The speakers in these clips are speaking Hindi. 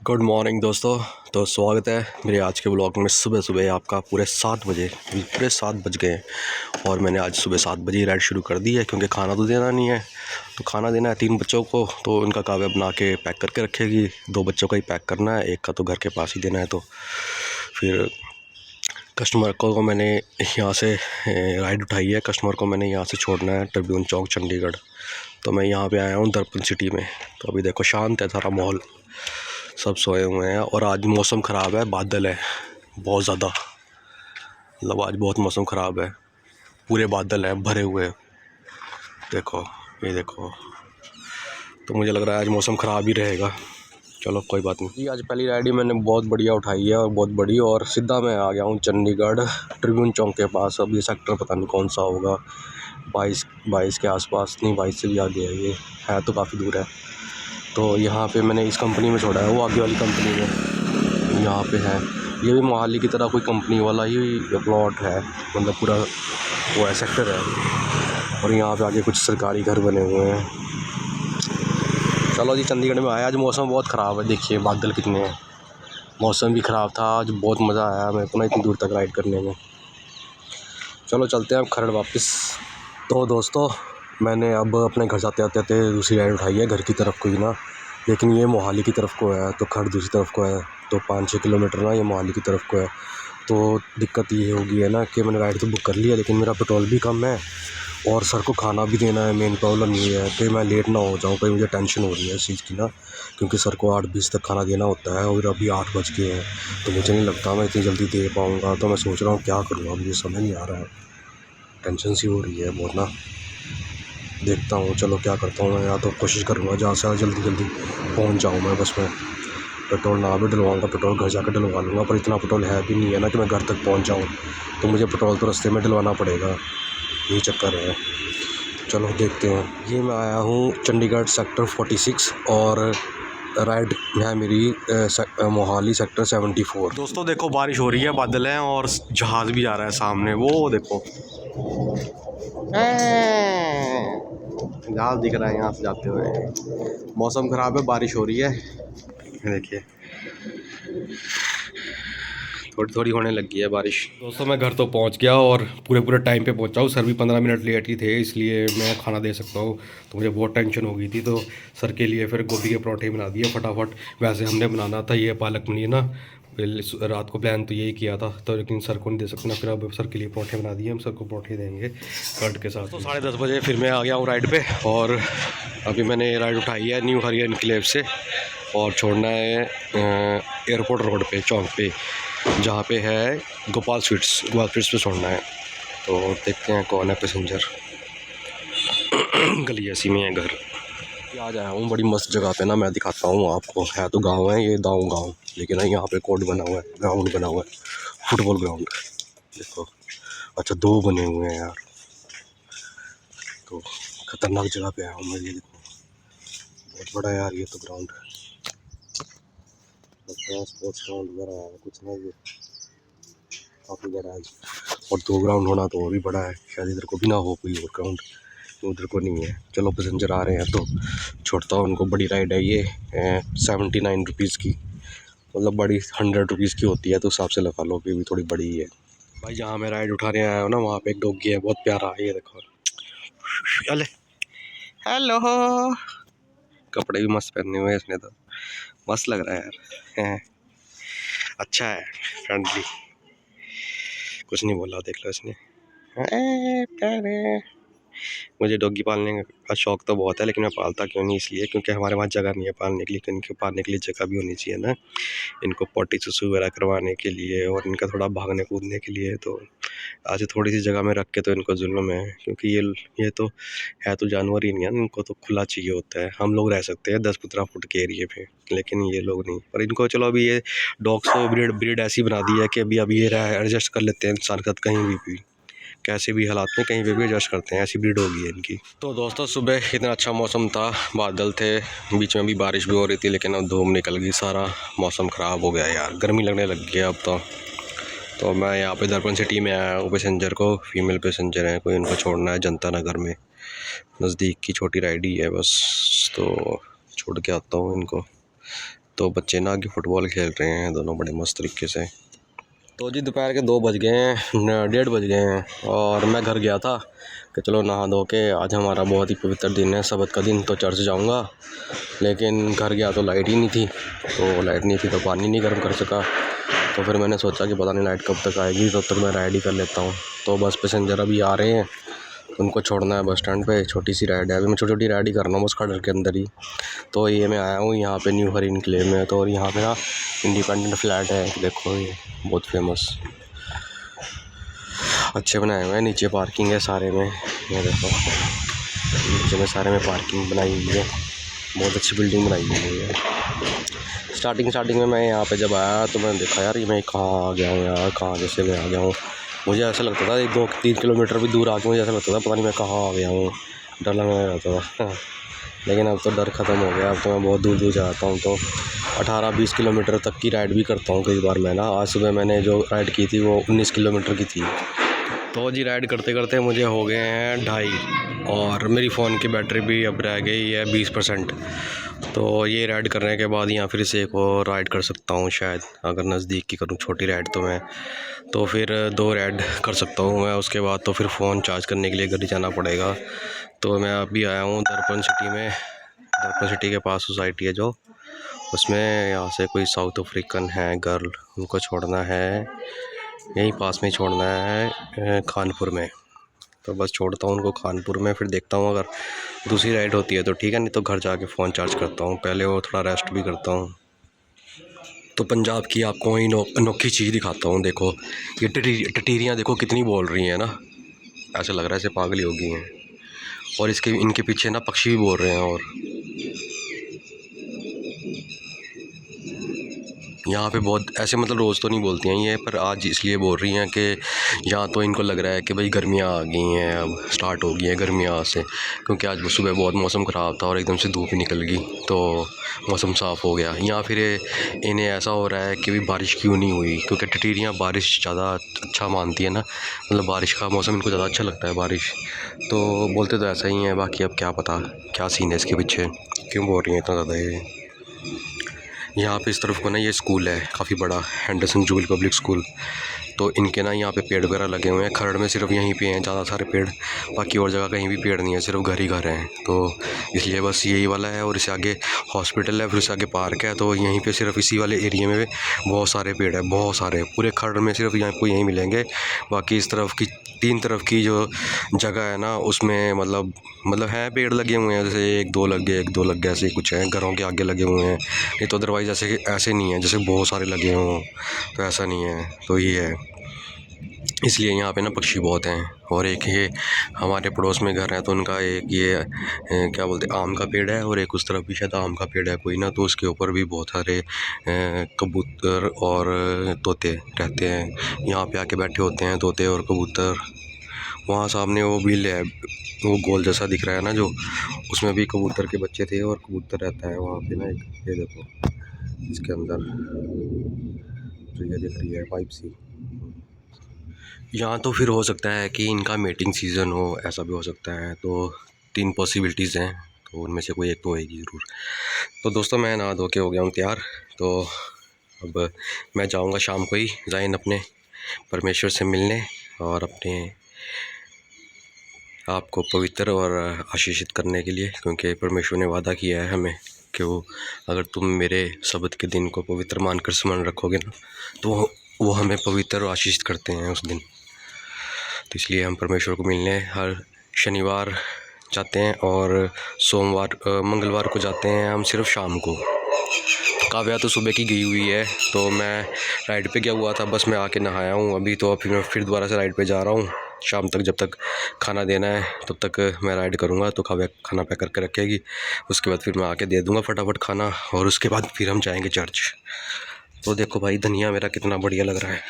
गुड मॉर्निंग दोस्तों। तो स्वागत है मेरे आज के ब्लॉग में। सुबह सुबह आपका पूरे 7 बज गए हैं और मैंने आज सुबह 7 बजे राइड शुरू कर दी है, क्योंकि खाना तो देना नहीं है। तो खाना देना है 3 बच्चों को, तो उनका काव्य बना के पैक करके रखेगी। 2 बच्चों का ही पैक करना है, एक का तो घर के पास ही देना है। तो फिर कस्टमर को मैंने यहाँ से राइड उठाई है। कस्टमर को मैंने यहाँ से छोड़ना है ट्रिब्यून चौक चंडीगढ़। तो मैं यहाँ पे आया हूँ दर्पण सिटी में। तो अभी देखो शांत है सारा माहौल, सब सोए हुए हैं। और आज मौसम ख़राब है, बादल है बहुत ज़्यादा। मतलब आज बहुत मौसम ख़राब है, पूरे बादल हैं भरे हुए। देखो ये देखो, तो मुझे लग रहा है आज मौसम ख़राब ही रहेगा। चलो कोई बात नहीं जी। आज पहली राइड ही मैंने बहुत बढ़िया उठाई है और बहुत बड़ी, और सीधा मैं आ गया हूँ चंडीगढ़ ट्रिब्यून चौक के पास। अब ये सेक्टर पता नहीं कौन सा होगा, 22 के आसपास, नहीं 22 से भी आगे है तो काफ़ी दूर है। तो यहाँ पे मैंने इस कंपनी में छोड़ा है, वो आगे वाली कंपनी में यहाँ पे है। ये भी मोहाली की तरह कोई कंपनी वाला ही प्लॉट है, मतलब पूरा वो है सेक्टर है। और यहाँ पे आगे कुछ सरकारी घर बने हुए हैं। चलो जी, चंडीगढ़ में आया। आज मौसम बहुत ख़राब है, देखिए बादल कितने हैं। मौसम भी ख़राब था आज, बहुत मज़ा आया मेरे को ना इतनी दूर तक राइड करने में। चलो चलते हैं अब खरड़ वापस। तो दोस्तों, मैंने अब अपने घर जाते आते दूसरी राइड उठाई है घर की तरफ को ही ना, लेकिन ये मोहाली की तरफ को है, तो खरड़ दूसरी तरफ को है। तो 5-6 किलोमीटर ना ये मोहाली की तरफ को है। तो दिक्कत ये होगी है ना कि मैंने राइड तो बुक कर लिया, लेकिन मेरा पेट्रोल भी कम है और सर को खाना भी देना है। मेन प्रॉब्लम ये है कि मैं लेट ना हो जाऊँ, कहीं मुझे टेंशन हो रही है इस चीज़ की ना, क्योंकि सर को 8:20 तक खाना देना होता है और अभी 8 बज गए हैं। तो मुझे नहीं लगता मैं इतनी जल्दी दे पाऊँगा। तो मैं सोच रहा हूँ क्या करूँगा, मुझे समझ नहीं आ रहा है, टेंशन सी हो रही है बहुत ना। देखता हूँ, चलो क्या करता हूँ मैं, या तो कोशिश करूँगा जहाँ से जल्दी पहुँच जाऊँ मैं। बस मैं पेट्रोल ना भी डलवाऊँगा, पेट्रोल घर जाकर डलवा लूँगा, पर इतना पेट्रोल है भी नहीं है ना कि मैं घर तक पहुँच जाऊँ। तो मुझे पेट्रोल तो रास्ते में डलवाना पड़ेगा, यही चक्कर है। चलो देखते हैं। ये मैं आया हूँ चंडीगढ़ सेक्टर 46 और राइड है मेरी मोहाली सेक्टर 74। दोस्तों देखो, बारिश हो रही है, बादल हैं और जहाज़ भी आ रहा है सामने, वो देखो जहाज़ दिख रहा है यहाँ से जाते हुए। मौसम ख़राब है, बारिश हो रही है, देखिए थोड़ी थोड़ी होने लगी है बारिश। दोस्तों मैं घर तो पहुंच गया और पूरे टाइम पे पहुंचा हूँ। सर भी 15 मिनट लेट ही थे, इसलिए मैं खाना दे सकता हूँ। तो मुझे बहुत टेंशन हो गई थी, तो सर के लिए फिर गोभी के पराठे बना दिए फटाफट। वैसे हमने बनाना था ये पालक पनीर ना, रात को प्लान तो यही किया था, तो लेकिन सर को नहीं दे सकते ना, फिर अब सर के लिए पराठे बना दिए। हम सर को पराठे देंगे कर्ड के साथ। तो 10:30 बजे फिर मैं आ गया हूँ राइड पे, और अभी मैंने राइड उठाई है न्यू हरियर इनक्लेव से, और छोड़ना है एयरपोर्ट रोड पे, चौक पे, जहाँ पे है गोपाल स्वीट्स पे छोड़ना है। तो देखते हैं कौन है पैसेंजर। गली ऐसी में है घर। आज आया हूँ बड़ी मस्त जगह पे ना, मैं दिखाता हूँ आपको। है तो गांव है ये, गाँव लेकिन यहाँ पे कोर्ट बना हुआ है, ग्राउंड बना हुआ है, फुटबॉल ग्राउंड देखो। अच्छा 2 बने हुए हैं यार, तो खतरनाक जगह पे आया हूँ मैं। ये देखो बहुत बड़ा है यार ये तो ग्राउंड, स्पोर्ट्स ग्राउंड वगैरह है कुछ ना, ये काफ़ी बड़ा है। और 2 ग्राउंड होना तो और भी बड़ा है, शायद इधर को भी ना हो कोई और ग्राउंड, उधर को नहीं है। चलो पैसेंजर आ रहे हैं तो छोड़ता हूँ उनको। बड़ी राइड है ये, 79 रुपीज़ की, मतलब बड़ी 100 रुपीज़ की होती है, तो हिसाब से लगा लो कि भी थोड़ी बड़ी है। भाई जहाँ मैं राइड उठाने आया हूँ ना, वहाँ पे एक डॉगी है बहुत प्यारा है, ये देखो। अले हेलो, कपड़े भी मस्त पहने हुए हैं इसने, तो मस्त लग रहा है यार। अच्छा है, फ्रेंडली, कुछ नहीं बोला, देख लो इसने। प्यारे, मुझे डॉगी पालने का शौक़ तो बहुत है, लेकिन मैं पालता क्यों नहीं, इसलिए क्योंकि हमारे वहाँ जगह नहीं है पालने के लिए। इनके पालने के लिए जगह भी होनी चाहिए ना, इनको पॉटी सुसु वगैरह करवाने के लिए, और इनका थोड़ा भागने कूदने के लिए। तो आज थोड़ी सी जगह में रख के तो इनको जुल्म है, क्योंकि ये तो है तो जानवर ही नहीं है, इनको तो खुला चाहिए होता है। हम लोग रह सकते हैं 10-15 फुट के एरिए पे, लेकिन ये लोग नहीं। और इनको चलो अभी ये डॉग्स को ब्रीड ऐसी बना दी है कि अभी ये एडजस्ट कर लेते हैं इंसान के साथ, कहीं भी कैसे भी हालात में कहीं पे भी एडजस्ट करते हैं, ऐसी ब्रीड होगी है इनकी। तो दोस्तों सुबह इतना अच्छा मौसम था, बादल थे, बीच में भी बारिश भी हो रही थी, लेकिन अब धूप निकल गई, सारा मौसम ख़राब हो गया यार, गर्मी लगने लग गई अब तो मैं यहाँ पे दर्पण सिटी में आया हूँ। पैसेंजर को, फीमेल पैसेंजर हैं कोई, इनको छोड़ना है जनता नगर में, नज़दीक की छोटी राइड ही है बस, तो छोड़ के आता हूँ इनको। तो बच्चे ना आगे फुटबॉल खेल रहे हैं दोनों बड़े मस्त तरीके से। तो जी दोपहर के 2 बज गए हैं, 1:30 बज गए हैं और मैं घर गया था कि चलो नहा धो के आज हमारा बहुत ही पवित्र दिन है, सबत का दिन, तो चर्च जाऊंगा। लेकिन घर गया तो लाइट ही नहीं थी, तो पानी नहीं गर्म कर सका। तो फिर मैंने सोचा कि पता नहीं लाइट कब तक आएगी, तब तक मैं राइड ही कर लेता हूँ। तो बस पैसेंजर अभी आ रहे हैं, उनको छोड़ना है बस स्टैंड पे। छोटी सी राइड है, अभी मैं छोटी छोटी राइड ही कर रहा हूँ बस खड़र के अंदर ही। तो ये मैं आया हूँ यहाँ पे न्यू हरीन किले में। तो और यहाँ पे ना इंडिपेंडेंट फ्लैट है, देखो ये बहुत फेमस, अच्छे बनाए हुए हैं। नीचे पार्किंग है सारे में, ये देखो नीचे में सारे में पार्किंग बनाई हुई है, बहुत अच्छी बिल्डिंग बनाई हुई है। स्टार्टिंग में मैं यहाँ पे जब आया तो मैंने देखा यार ये मैं कहाँ आ गया हूँ यार, कहाँ जैसे मैं आ गया हूँ। मुझे ऐसा लगता था 2-3 किलोमीटर भी दूर आके मुझे ऐसा लगता था पता नहीं मैं कहाँ आ गया हूँ, डर लगने लगता था। लेकिन अब तो डर ख़त्म हो गया, अब तो मैं बहुत दूर दूर जाता हूँ। तो 18-20 किलोमीटर तक की राइड भी करता हूँ कई बार मैं ना। आज सुबह मैंने जो राइड की थी वो 19 किलोमीटर की थी। तो जी राइड करते करते मुझे हो गए हैं 2.5 और मेरी फ़ोन की बैटरी भी अब रह गई है 20%। तो ये राइड करने के बाद यहाँ फिर से एक और राइड कर सकता हूँ शायद, अगर नज़दीक की करूँ छोटी राइड तो मैं तो फिर 2 राइड कर सकता हूँ मैं। उसके बाद तो फिर फ़ोन चार्ज करने के लिए घर जाना पड़ेगा। तो मैं अभी आया हूँ दर्पण सिटी में। दर्पण सिटी के पास सोसाइटी है जो, उसमें यहाँ से कोई साउथ अफ्रीकन है गर्ल, उनको छोड़ना है, यहीं पास में छोड़ना है खानपुर में। तो बस छोड़ता हूँ उनको खानपुर में, फिर देखता हूँ अगर दूसरी राइड होती है तो ठीक है, नहीं तो घर जाके फ़ोन चार्ज करता हूँ पहले और थोड़ा रेस्ट भी करता हूँ। तो पंजाब की आपको अनोखी चीज़ दिखाता हूँ। देखो ये टटीरियाँ देखो कितनी बोल रही हैं ना, ऐसा लग रहा है ऐसे पागल ही हो गई हैं। और इनके पीछे ना पक्षी भी बोल रहे हैं। और यहाँ पे बहुत ऐसे मतलब रोज़ तो नहीं बोलती हैं ये, पर आज इसलिए बोल रही हैं कि यहाँ तो इनको लग रहा है कि भाई गर्मियाँ आ गई हैं, अब स्टार्ट हो गई हैं गर्मियाँ आज से। क्योंकि आज सुबह बहुत मौसम ख़राब था और एकदम से धूप निकल गई तो मौसम साफ़ हो गया। या फिर इन्हें ऐसा हो रहा है कि भाई बारिश क्यों नहीं हुई, क्योंकि टटीरियाँ बारिश ज़्यादा अच्छा मानती है ना, मतलब बारिश का मौसम इनको ज़्यादा अच्छा लगता है बारिश। तो बोलते तो ऐसा ही है, बाकी अब क्या पता क्या सीन है इसके पीछे, क्यों बोल रही हैं इतना ज़्यादा ये। यहाँ पे इस तरफ को ना ये स्कूल है काफ़ी बड़ा, हेंडरसन जुबिली पब्लिक स्कूल। तो इनके ना यहाँ पे पेड़ वगैरह लगे हुए हैं। खरड़ में सिर्फ यहीं पे हैं ज़्यादा सारे पेड़, बाकी और जगह कहीं भी पेड़ नहीं है, सिर्फ घर ही घर हैं। तो इसलिए बस यही वाला है। और इससे आगे हॉस्पिटल है, फिर उससे आगे पार्क है। तो यहीं पे सिर्फ इसी वाले एरिया में बहुत सारे पेड़ है, बहुत सारे, पूरे खरड़ में सिर्फ यहाँ को यहीं मिलेंगे। बाकी इस तरफ की 3 तरफ की जो जगह है ना उसमें मतलब हैं पेड़ लगे हुए हैं, जैसे 1-2 लग गए ऐसे ही कुछ हैं, घरों के आगे लगे हुए हैं। नहीं तो अदरवाइज़ ऐसे नहीं है जैसे बहुत सारे लगे हों, तो ऐसा नहीं है। तो ये है, इसलिए यहाँ पे ना पक्षी बहुत हैं। और एक ये हमारे पड़ोस में घर है तो उनका एक ये क्या बोलते हैं आम का पेड़ है, और एक उस तरफ भी शायद आम का पेड़ है कोई ना, तो उसके ऊपर भी बहुत सारे कबूतर और तोते रहते हैं। यहाँ पे आके बैठे होते हैं तोते और कबूतर। वहाँ सामने वो बिल है, वो गोल जैसा दिख रहा है ना जो, उसमें भी कबूतर के बच्चे थे और कबूतर रहता है वहाँ पे ना एक, ये देखो इसके अंदर जो ये दिख रही है पाइप सी। यहाँ तो फिर हो सकता है कि इनका मेटिंग सीज़न हो, ऐसा भी हो सकता है। तो 3 पॉसिबिलिटीज़ हैं, तो उनमें से कोई एक तो होएगी ज़रूर। तो दोस्तों मैं नहा धो के हो गया हूँ तैयार। तो अब मैं जाऊँगा शाम को ही ज़ाइन अपने परमेश्वर से मिलने और अपने आपको पवित्र और आशीषित करने के लिए, क्योंकि परमेश्वर ने वादा किया है हमें कि वो अगर तुम मेरे शब्द के दिन को पवित्र मानकर स्मरण रखोगे ना, तो वो हमें पवित्र और आशीषित करते हैं उस दिन। तो इसलिए हम परमेश्वर को मिलने हर शनिवार जाते हैं और मंगलवार को जाते हैं हम सिर्फ शाम को। काव्या तो सुबह की गई हुई है, तो मैं राइड पे गया हुआ था, बस मैं आके नहाया हूँ अभी। तो फिर दोबारा से राइड पे जा रहा हूँ शाम तक, जब तक खाना देना है तब तक मैं राइड करूँगा। तो काव्या खाना पैक करके रखेगी, उसके बाद फिर मैं आके दे दूँगा फटाफट खाना, और उसके बाद फिर हम जाएँगे चर्च। तो देखो भाई धनिया मेरा कितना बढ़िया लग रहा है,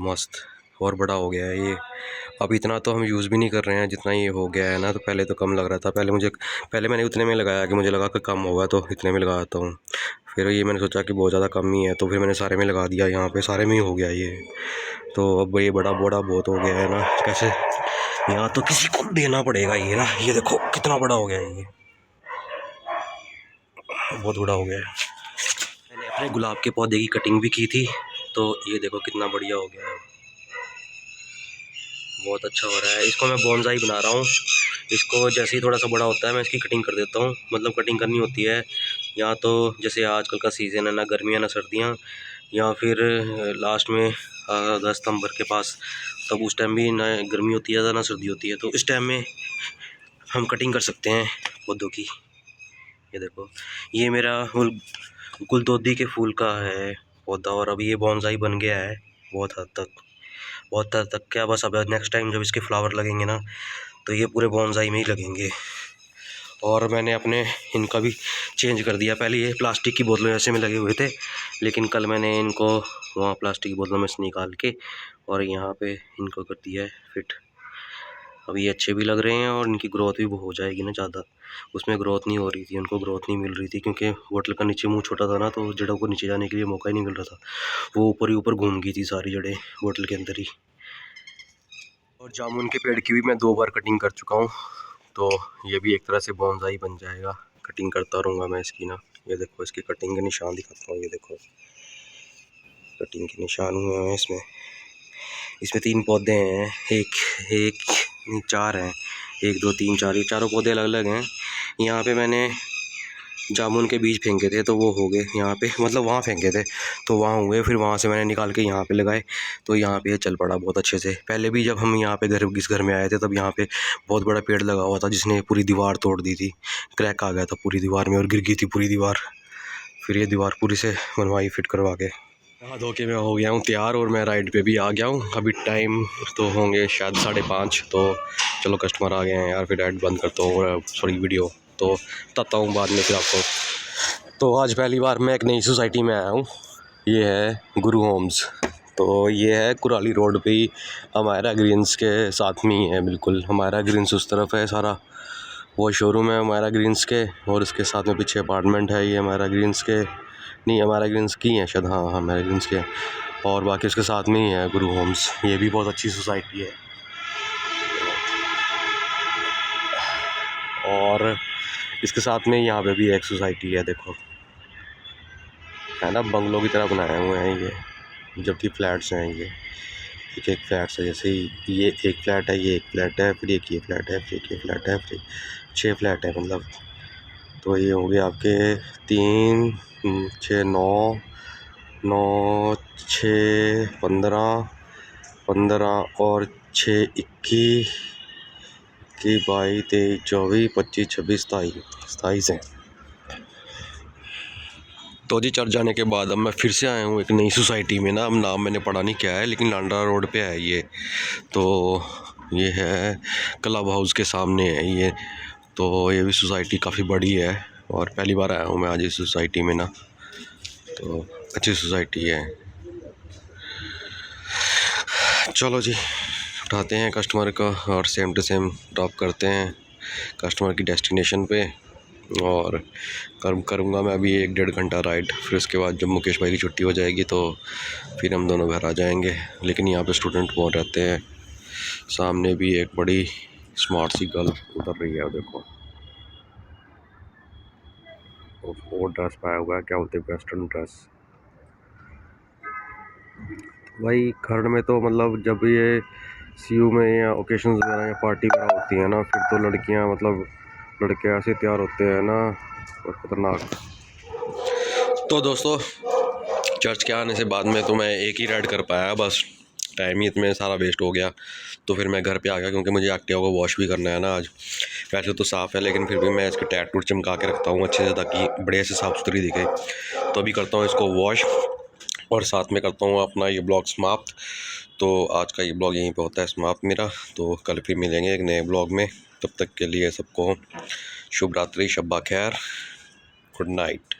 मस्त और बड़ा हो गया है ये। अब इतना तो हम यूज़ भी नहीं कर रहे हैं जितना ये हो गया है ना। तो पहले तो कम लग रहा था, पहले मैंने उतने में लगाया कि मुझे लगा कि कम होगा तो इतने में लगाता हूँ। फिर ये मैंने सोचा कि बहुत ज़्यादा कम ही है, तो फिर मैंने सारे में लगा दिया, यहाँ पे सारे में ही हो गया ये। तो अब ये बड़ा बहुत हो गया है ना, कैसे यहाँ तो किसी को देना पड़ेगा ये ना। ये देखो कितना बड़ा हो गया है ये, बहुत बड़ा हो गया है। मैंने गुलाब के पौधे की कटिंग भी की थी, तो ये देखो कितना बढ़िया हो गया है, बहुत अच्छा हो रहा है। इसको मैं बोनसाई बना रहा हूँ। इसको जैसे ही थोड़ा सा बड़ा होता है मैं इसकी कटिंग कर देता हूँ। मतलब कटिंग करनी होती है या तो जैसे आजकल का सीज़न है, ना गर्मियाँ ना सर्दियाँ, या फिर लास्ट में अगस्त सितंबर के पास, तब उस टाइम भी ना गर्मी होती है ज़्यादा ना सर्दी होती है, तो इस टाइम में हम कटिंग कर सकते हैं पौधों की। ये देखो, ये मेरा गुलदौदी के फूल का है पौधा, और अभी ये बोनसाई बन गया है बहुत हद तक क्या, बस अब नेक्स्ट टाइम जब इसके फ्लावर लगेंगे ना, तो ये पूरे बोनसाई में ही लगेंगे। और मैंने अपने इनका भी चेंज कर दिया। पहले ये प्लास्टिक की बोतलों ऐसे में लगे हुए थे, लेकिन कल मैंने इनको वहाँ प्लास्टिक की बोतलों में से निकाल के और यहाँ पे इनको कर दिया है फिट। अब ये अच्छे भी लग रहे हैं और इनकी ग्रोथ भी हो जाएगी ना ज़्यादा। उसमें ग्रोथ नहीं हो रही थी, उनको ग्रोथ नहीं मिल रही थी, क्योंकि बोतल का नीचे मुंह छोटा था ना, तो जड़ों को नीचे जाने के लिए मौका ही नहीं मिल रहा था। वो ऊपर ही ऊपर घूम गई थी सारी जड़ें बोतल के अंदर ही। और जामुन के पेड़ की भी मैं 2 बार कटिंग कर चुका हूँ, तो ये भी एक तरह से बोनसाई बन जाएगा। कटिंग करता रहूँगा मैं इसकी ना। ये देखो, इसकी कटिंग के निशान दिखाता हूँ। ये देखो, कटिंग के निशान हुए हैं इसमें। इसमें 3 पौधे हैं, एक नहीं 4 हैं, 1 2 3 4, ये चारों पौधे अलग अलग हैं। यहाँ पे मैंने जामुन के बीज फेंके थे, तो वो हो गए यहाँ पे, मतलब वहाँ फेंके थे तो वहाँ हुए, फिर वहाँ से मैंने निकाल के यहाँ पे लगाए, तो यहाँ पे चल पड़ा बहुत अच्छे से। पहले भी जब हम यहाँ पे इस घर में आए थे, तब यहाँ पे बहुत बड़ा पेड़ लगा हुआ था, जिसने पूरी दीवार तोड़ दी थी। क्रैक आ गया था पूरी दीवार में और गिर गई थी पूरी दीवार। फिर ये दीवार पूरी से बनवाई फिट करवा के। नहा धो के मैं हो गया हूँ तैयार और मैं राइड पे भी आ गया हूँ। अभी टाइम तो होंगे शायद 5:30, तो चलो कस्टमर आ गए हैं यार, फिर राइड बंद करता हूँ, सॉरी वीडियो तो बताता हूँ बाद में फिर आपको। तो आज पहली बार मैं एक नई सोसाइटी में आया हूँ, ये है गुरु होम्स। तो ये है कुराली रोड पे ही, हमारा ग्रीन्स के साथ में ही है बिल्कुल। हमारा ग्रीन्स उस तरफ है सारा, वो शोरूम है हमारा ग्रीन्स के, और इसके साथ में पीछे अपार्टमेंट है। ये हमारा ग्रीन्स के नहीं, हमारा ग्रीन्स की है शायद, हाँ हमारा ग्रीन्स के, और बाकी उसके साथ में ही है गुरु होम्स। ये भी बहुत अच्छी सोसाइटी है। और इसके साथ में यहाँ पे भी एक सोसाइटी है, देखो है ना, बंगलों की तरह बनाए हुए हैं ये, जबकि फ्लैट्स हैं ये, एक फ्लैट्स है। जैसे ये एक फ्लैट है, ये एक फ्लैट है, फिर एक ये फ्लैट है, फिर एक ये फ्लैट है, फिर 6 फ्लैट है मतलब। तो ये हो गए आपके 3 6 9 9 6 15 15 और 6 21 22 23 24 25 26 27 हैं। तो जी चढ़ जाने के बाद अब मैं फिर से आया हूँ एक नई सोसाइटी में ना। अब नाम मैंने पढ़ा नहीं क्या है, लेकिन लांडा रोड पे है ये। तो ये है क्लब हाउस के सामने है ये। तो ये भी सोसाइटी काफ़ी बड़ी है और पहली बार आया हूँ मैं आज इस सोसाइटी में ना, तो अच्छी सोसाइटी है। चलो जी, उठाते हैं कस्टमर का और सेम टू सेम ड्रॉप करते हैं कस्टमर की डेस्टिनेशन पे। और करूँगा मैं अभी 1-1.5 घंटा राइड, फिर उसके बाद जब मुकेश भाई की छुट्टी हो जाएगी तो फिर हम दोनों घर आ जाएंगे। लेकिन यहाँ पे स्टूडेंट बहुत रहते हैं। सामने भी एक बड़ी स्मार्ट सी गर्ल उतर रही है, देखो वो ड्रेस पाया हुआ है, क्या बोलते हैं, वेस्टर्न ड्रेस। भाई घर में तो मतलब जब ये सीयू में या ओकेशंस वगैरह या पार्टी वगैरह होती है ना, फिर तो लड़कियां मतलब लड़के ऐसे तैयार होते हैं ना, और ख़तरनाक। तो दोस्तों, चर्च के आने से बाद में तो मैं एक ही राइड कर पाया, बस टाइम ही इतने सारा वेस्ट हो गया। तो फिर मैं घर पे आ गया, क्योंकि मुझे एक्टिवा को वॉश भी करना है ना आज। वैसे तो साफ़ है, लेकिन फिर भी मैं इसके टायर टूट चमका के रखता हूँ अच्छे से, ताकि बढ़िया से साफ़ सुथरी दिखे। तो अभी करता हूँ इसको वॉश और साथ में करता हूँ अपना ये ब्लॉग समाप्त। तो आज का ये ब्लॉग यहीं पे होता है समाप्त मेरा। तो कल फिर मिलेंगे एक नए ब्लॉग में। तब तक के लिए सबको शुभ रात्रि, शब्बा खैर, गुड नाइट।